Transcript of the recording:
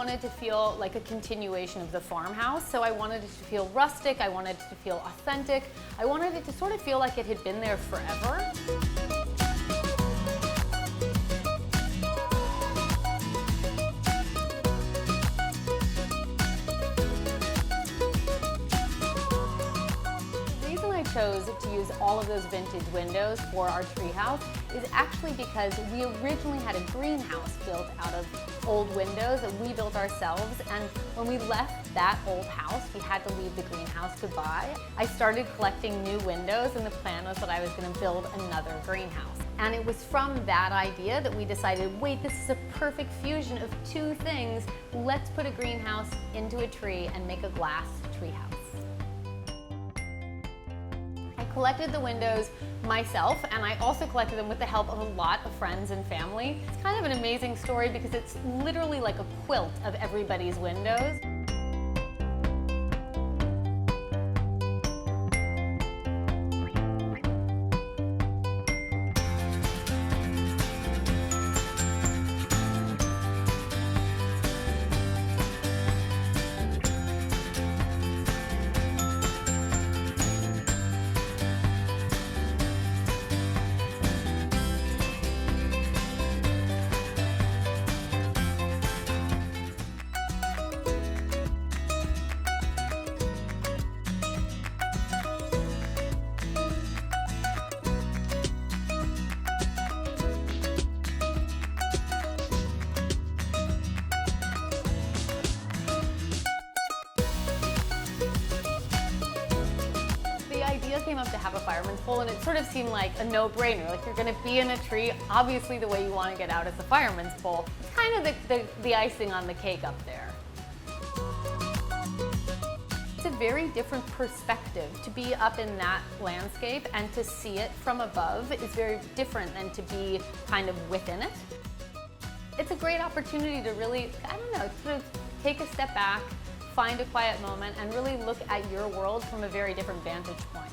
wanted to feel like a continuation of the farmhouse, so I wanted it to feel rustic, I wanted it to feel authentic, I wanted it to sort of feel like it had been there forever. Chose to use all of those vintage windows for our treehouse is actually because we originally had a greenhouse built out of old windows that we built ourselves, and when we left that old house, we had to leave the greenhouse goodbye. I started collecting new windows, and the plan was that I was going to build another greenhouse. And it was from that idea that we decided, wait, this is a perfect fusion of two things. Let's put a greenhouse into a tree and make a glass treehouse. I collected the windows myself, and I also collected them with the help of a lot of friends and family. It's kind of an amazing story because it's literally like a quilt of everybody's windows. Came up to have a fireman's pole, and it sort of seemed like a no-brainer. Like, you're going to be in a tree, obviously the way you want to get out is the fireman's pole. It's kind of the icing on the cake up there. It's a very different perspective. To be up in that landscape and to see it from above is very different than to be kind of within it. It's a great opportunity to really, I don't know, sort of take a step back, find a quiet moment, and really look at your world from a very different vantage point.